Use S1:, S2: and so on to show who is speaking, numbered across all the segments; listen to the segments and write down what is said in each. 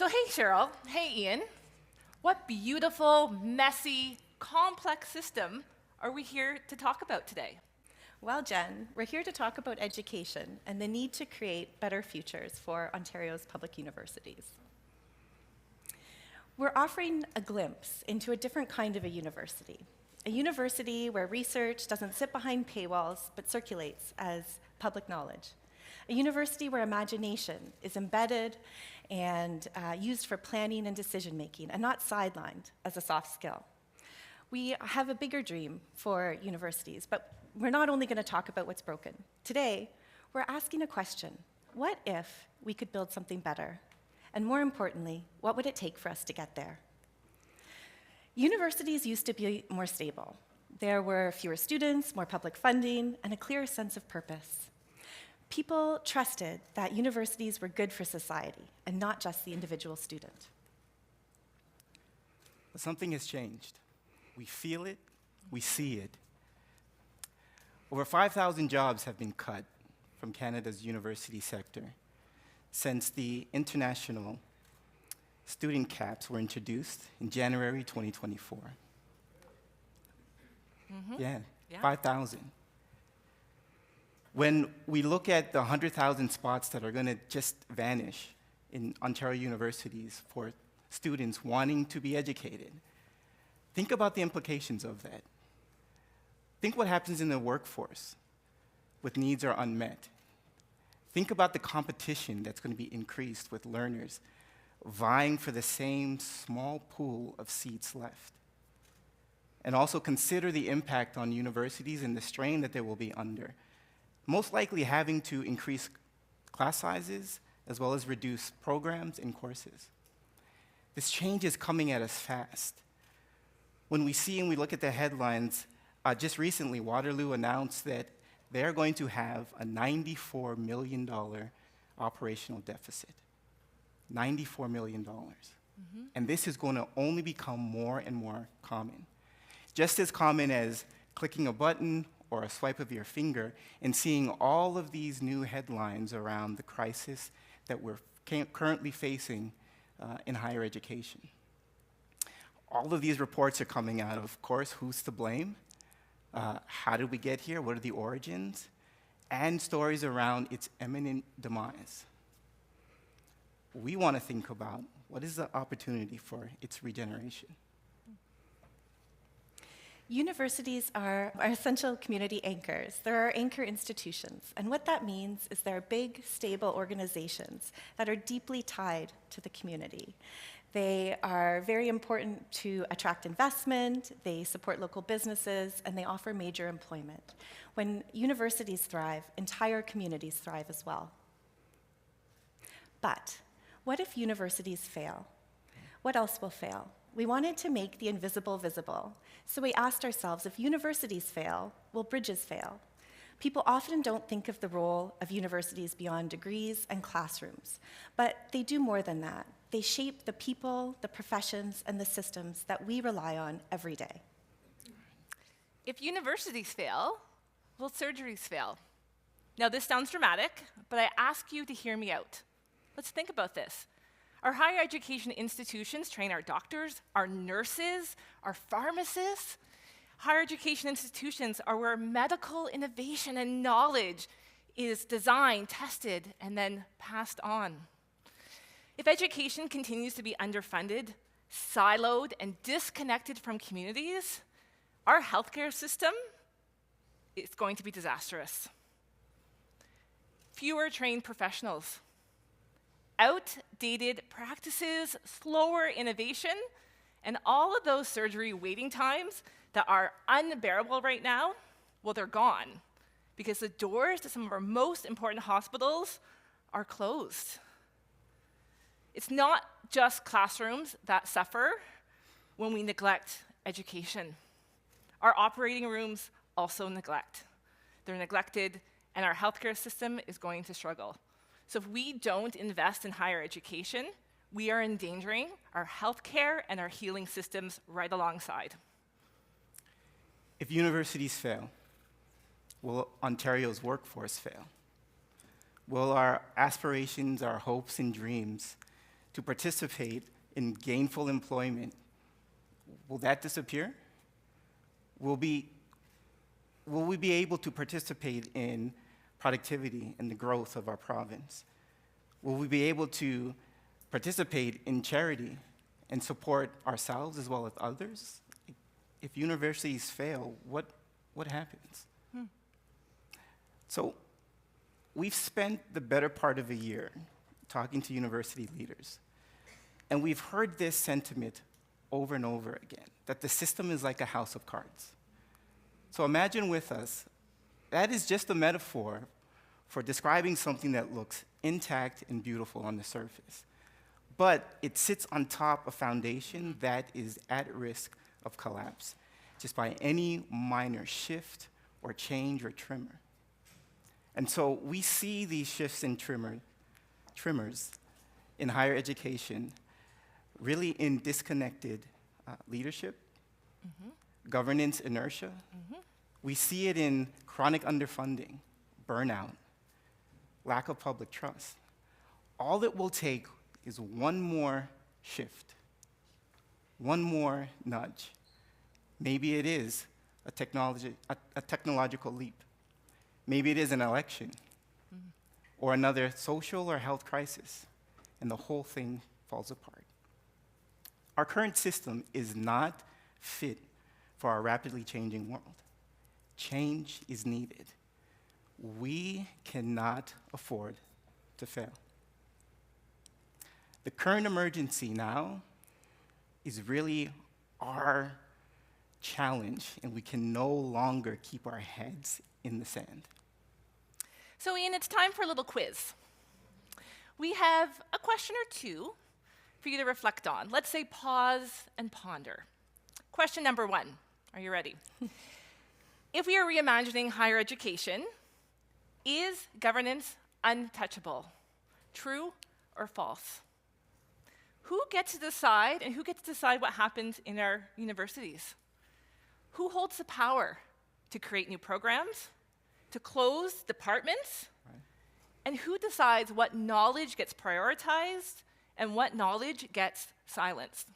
S1: So hey, Cheryl. Hey, Ian. What beautiful, messy, complex system are we here to talk about today?
S2: Well, Jen, we're here to talk about education and the need to create better futures for Ontario's public universities. We're offering a glimpse into a different kind of a university where research doesn't sit behind paywalls but circulates as public knowledge. A university where imagination is embedded and used for planning and decision-making and not sidelined as a soft skill. We have a bigger dream for universities, but we're not only going to talk about what's broken. Today, we're asking a question. What if we could build something better? And more importantly, what would it take for us to get there? Universities used to be more stable. There were fewer students, more public funding, and a clearer sense of purpose. People trusted that universities were good for society and not just the individual student.
S3: But something has changed. We feel it, we see it. Over 5,000 jobs have been cut from Canada's university sector since the international student caps were introduced in January 2024. Yeah, 5,000. When we look at the 100,000 spots that are going to just vanish in Ontario universities for students wanting to be educated, think about the implications of that. Think what happens in the workforce with needs are unmet. Think about the competition that's going to be increased with learners vying for the same small pool of seats left. And also consider the impact on universities and the strain that they will be under. Most likely having to increase class sizes as well as reduce programs and courses. This change is coming at us fast. When we see and we look at the headlines, just recently Waterloo announced that they're going to have a $94 million operational deficit. $94 million. And this is going to only become more and more common. Just as common as clicking a button or a swipe of your finger and seeing all of these new headlines around the crisis that we're currently facing in higher education. All of these reports are coming out of course, who's to blame? How did we get here? What are the origins? And stories around its imminent demise. We want to think about what is the opportunity for its regeneration.
S2: Universities are essential community anchors. They're our anchor institutions. And what that means is they're big, stable organizations that are deeply tied to the community. They are very important to attract investment, they support local businesses, and they offer major employment. When universities thrive, entire communities thrive as well. But what if universities fail? What else will fail? We wanted to make the invisible visible. So we asked ourselves, if universities fail, will bridges fail? People often don't think of the role of universities beyond degrees and classrooms, but they do more than that. They shape the people, the professions, and the systems that we rely on every day.
S1: If universities fail, will surgeries fail? Now this sounds dramatic, but I ask you to hear me out. Let's think about this. Our higher education institutions train our doctors, our nurses, our pharmacists. Higher education institutions are where medical innovation and knowledge is designed, tested, and then passed on. If education continues to be underfunded, siloed, and disconnected from communities, our healthcare system is going to be disastrous. Fewer trained professionals, outdated practices, slower innovation, and all of those surgery waiting times that are unbearable right now, well, they're gone because the doors to some of our most important hospitals are closed. It's not just classrooms that suffer when we neglect education. Our operating rooms also neglect. They're neglected, and our healthcare system is going to struggle. So if we don't invest in higher education, we are endangering our healthcare and our healing systems right alongside.
S3: If universities fail, will Ontario's workforce fail? Will our aspirations, our hopes and dreams to participate in gainful employment, will that disappear? Will we be able to participate in productivity and the growth of our province? Will we be able to participate in charity and support ourselves as well as others? If universities fail, what happens? So we've spent the better part of a year talking to university leaders, and we've heard this sentiment over and over again, that the system is like a house of cards. So imagine with us, that is just a metaphor for describing something that looks intact and beautiful on the surface. But it sits on top of a foundation that is at risk of collapse just by any minor shift or change or tremor. And so we see these shifts and tremors in higher education really in disconnected leadership, governance inertia. We see it in chronic underfunding, burnout, lack of public trust. All it will take is one more shift, one more nudge. Maybe it is a technological leap. Maybe it is an election or another social or health crisis, and the whole thing falls apart. Our current system is not fit for our rapidly changing world. Change is needed. We cannot afford to fail. The current emergency now is really our challenge, and we can no longer keep our heads in the sand.
S1: So Ian, it's time for a little quiz. We have a question or two for you to reflect on. Let's say pause and ponder. Question number 1. Are you ready? If we are reimagining higher education, is governance untouchable? True or false? Who gets to decide, and who gets to decide what happens in our universities? Who holds the power to create new programs, to close departments?
S3: Right.
S1: And who decides what knowledge gets prioritized and what knowledge gets silenced?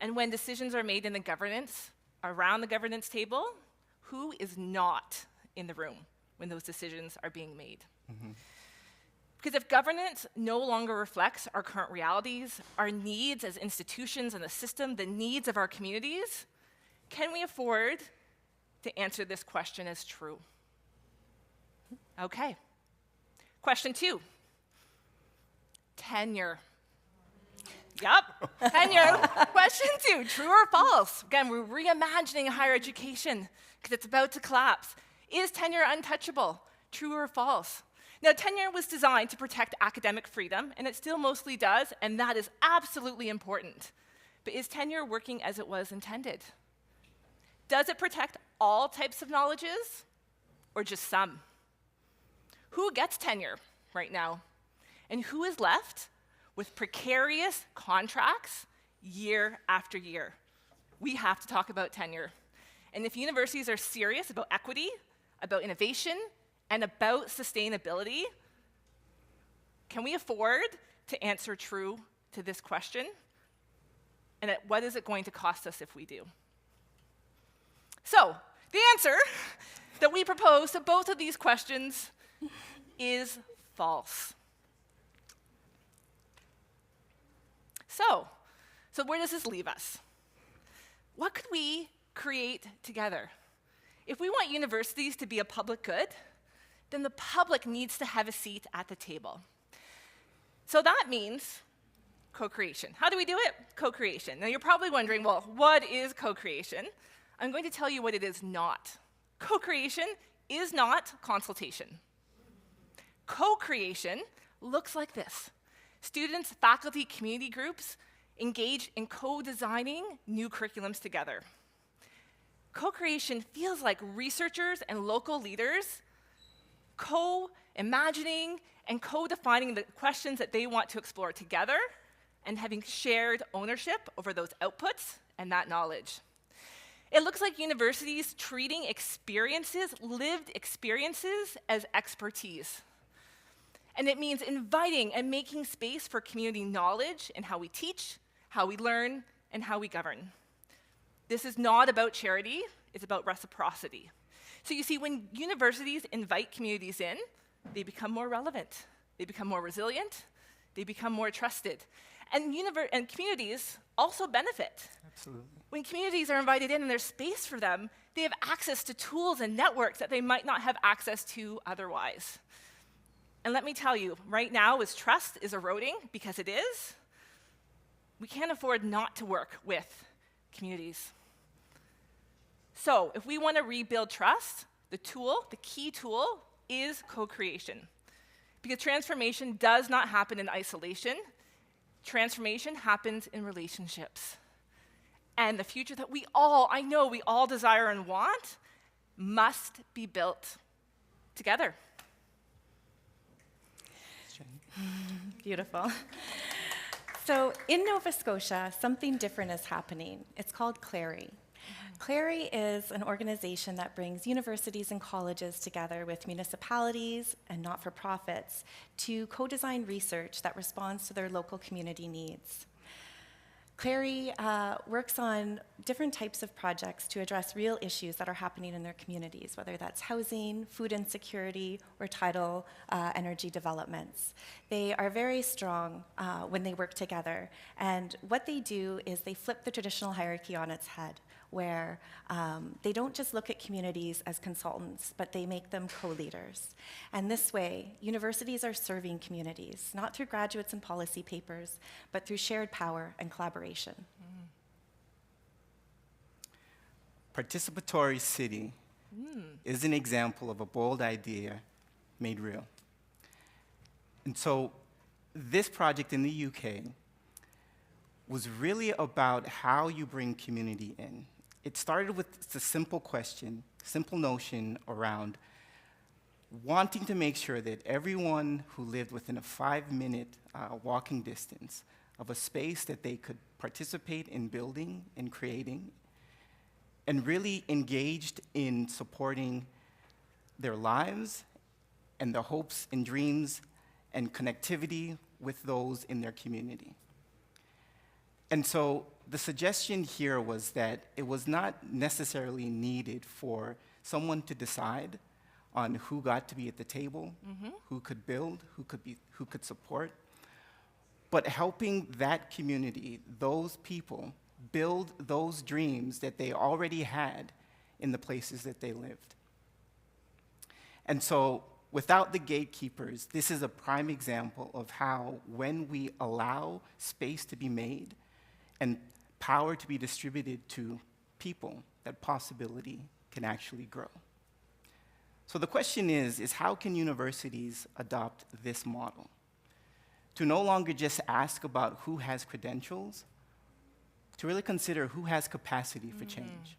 S1: And when decisions are made in the governance, around the governance table, who is not in the room when those decisions are being made? Because if governance no longer reflects our current realities, our needs as institutions and the system, the needs of our communities, can we afford to answer this question as true? Okay. Question 2. Tenure. Yep, tenure. Question 2, true or false? Again, we're reimagining higher education because it's about to collapse. Is tenure untouchable? True or false? Now, tenure was designed to protect academic freedom, and it still mostly does, and that is absolutely important. But is tenure working as it was intended? Does it protect all types of knowledges, or just some? Who gets tenure right now? And who is left with precarious contracts year after year? We have to talk about tenure. And if universities are serious about equity, about innovation, and about sustainability, can we afford to answer true to this question? And what is it going to cost us if we do? So, the answer that we propose to both of these questions is false. So where does this leave us? What could we create together? If we want universities to be a public good, then the public needs to have a seat at the table. So that means co-creation. How do we do it? Co-creation. Now you're probably wondering, well, what is co-creation? I'm going to tell you what it is not. Co-creation is not consultation. Co-creation looks like this. Students, faculty, community groups engage in co-designing new curriculums together. Co-creation feels like researchers and local leaders co-imagining and co-defining the questions that they want to explore together and having shared ownership over those outputs and that knowledge. It looks like universities treating experiences, lived experiences, as expertise. And it means inviting and making space for community knowledge in how we teach, how we learn, and how we govern. This is not about charity, it's about reciprocity. So you see, when universities invite communities in, they become more relevant, they become more resilient, they become more trusted. And communities also benefit.
S3: Absolutely.
S1: When communities are invited in and there's space for them, they have access to tools and networks that they might not have access to otherwise. And let me tell you, right now, as trust is eroding, because it is, we can't afford not to work with communities. So if we want to rebuild trust, the key tool, is co-creation. Because transformation does not happen in isolation. Transformation happens in relationships. And the future that we all desire and want, must be built together.
S2: Beautiful. So in Nova Scotia, something different is happening. It's called CLARI. CLARI is an organization that brings universities and colleges together with municipalities and not-for-profits to co-design research that responds to their local community needs. CLARI works on different types of projects to address real issues that are happening in their communities, whether that's housing, food insecurity, or tidal energy developments. They are very strong when they work together, and what they do is they flip the traditional hierarchy on its head, where they don't just look at communities as consultants, but they make them co-leaders. And this way, universities are serving communities, not through graduates and policy papers, but through shared power and collaboration.
S3: Participatory city is an example of a bold idea made real. And so this project in the UK was really about how you bring community in. It started with the simple question, simple notion around wanting to make sure that everyone who lived within a 5-minute walking distance of a space that they could participate in building and creating, and really engaged in supporting their lives and their hopes and dreams and connectivity with those in their community. And so the suggestion here was that it was not necessarily needed for someone to decide on who got to be at the table, who could build, who could support, but helping that community, those people, build those dreams that they already had in the places that they lived. And so without the gatekeepers, this is a prime example of how, when we allow space to be made and power to be distributed to people, that possibility can actually grow. So the question is how can universities adopt this model? To no longer just ask about who has credentials, to really consider who has capacity for change.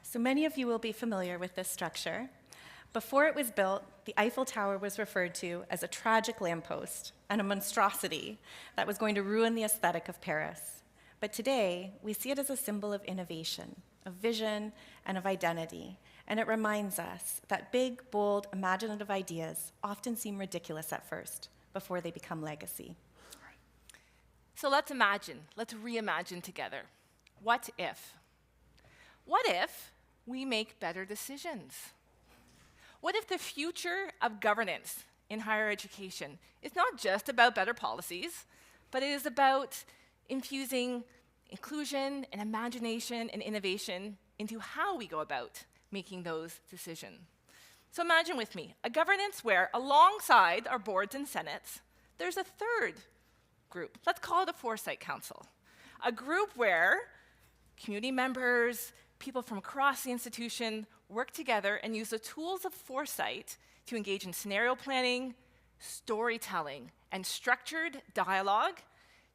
S2: So many of you will be familiar with this structure. Before it was built, the Eiffel Tower was referred to as a tragic lamppost and a monstrosity that was going to ruin the aesthetic of Paris. But today, we see it as a symbol of innovation, of vision, and of identity. And it reminds us that big, bold, imaginative ideas often seem ridiculous at first, before they become legacy.
S1: So let's reimagine together. What if? What if we make better decisions? What if the future of governance in higher education is not just about better policies, but it is about infusing inclusion and imagination and innovation into how we go about making those decisions? So imagine with me a governance where, alongside our boards and senates, there's a third group. Let's call it a foresight council. A group where community members, people from across the institution work together and use the tools of foresight to engage in scenario planning, storytelling, and structured dialogue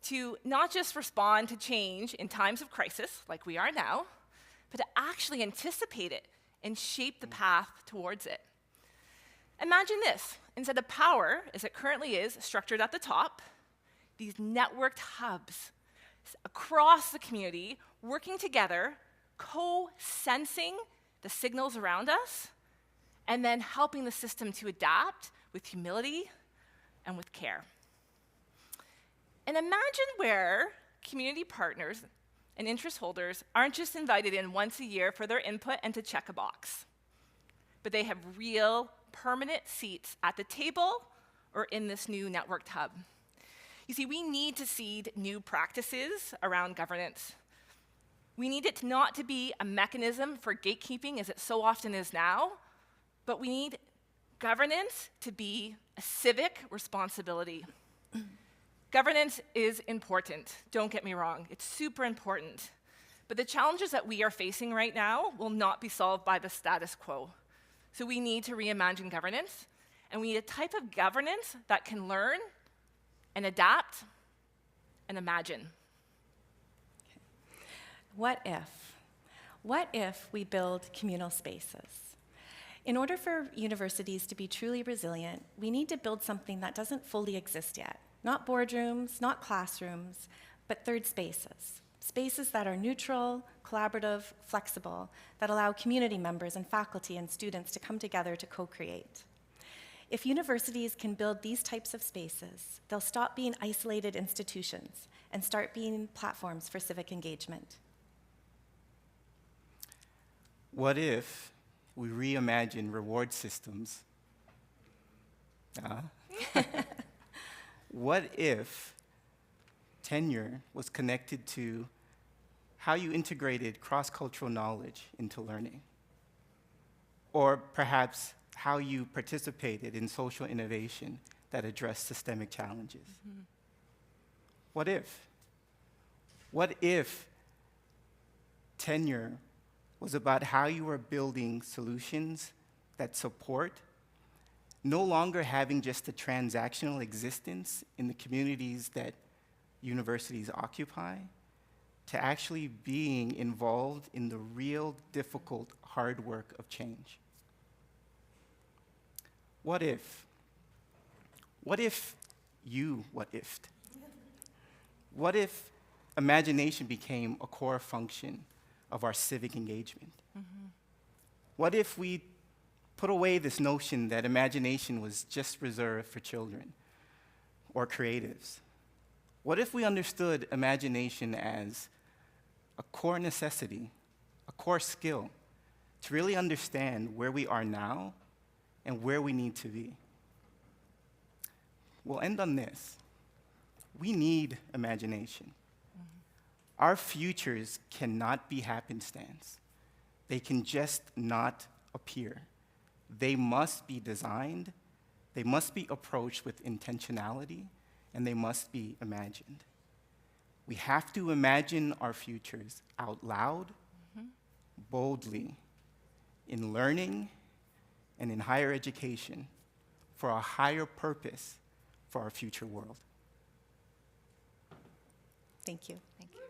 S1: to not just respond to change in times of crisis, like we are now, but to actually anticipate it and shape the path towards it. Imagine this. Instead of power, as it currently is, structured at the top, these networked hubs across the community working together, co-sensing the signals around us, and then helping the system to adapt with humility and with care. And imagine where community partners and interest holders aren't just invited in once a year for their input and to check a box, but they have real, permanent seats at the table or in this new networked hub. You see, we need to seed new practices around governance. We need it not to be a mechanism for gatekeeping, as it so often is now, but we need governance to be a civic responsibility. Governance is important, don't get me wrong, it's super important. But the challenges that we are facing right now will not be solved by the status quo. So we need to reimagine governance, and we need a type of governance that can learn and adapt and imagine.
S2: What if? What if we build communal spaces? In order for universities to be truly resilient, we need to build something that doesn't fully exist yet. Not boardrooms, not classrooms, but third spaces. Spaces that are neutral, collaborative, flexible, that allow community members and faculty and students to come together to co-create. If universities can build these types of spaces, they'll stop being isolated institutions and start being platforms for civic engagement.
S3: What if we reimagine reward systems? What if tenure was connected to how you integrated cross-cultural knowledge into learning? Or perhaps how you participated in social innovation that addressed systemic challenges? Mm-hmm. What if? What if tenure was about how you were building solutions that support, no longer having just a transactional existence in the communities that universities occupy, to actually being involved in the real, difficult, hard work of change? What if? What if you what-ifed? What if imagination became a core function of our civic engagement? Mm-hmm. What if we put away this notion that imagination was just reserved for children or creatives? What if we understood imagination as a core necessity, a core skill to really understand where we are now and where we need to be? We'll end on this. We need imagination. Mm-hmm. Our futures cannot be happenstance. They can just not appear. They must be designed, they must be approached with intentionality, and they must be imagined. We have to imagine our futures out loud, mm-hmm. boldly, in learning and in higher education, for a higher purpose for our future world.
S2: Thank you.
S1: Thank you.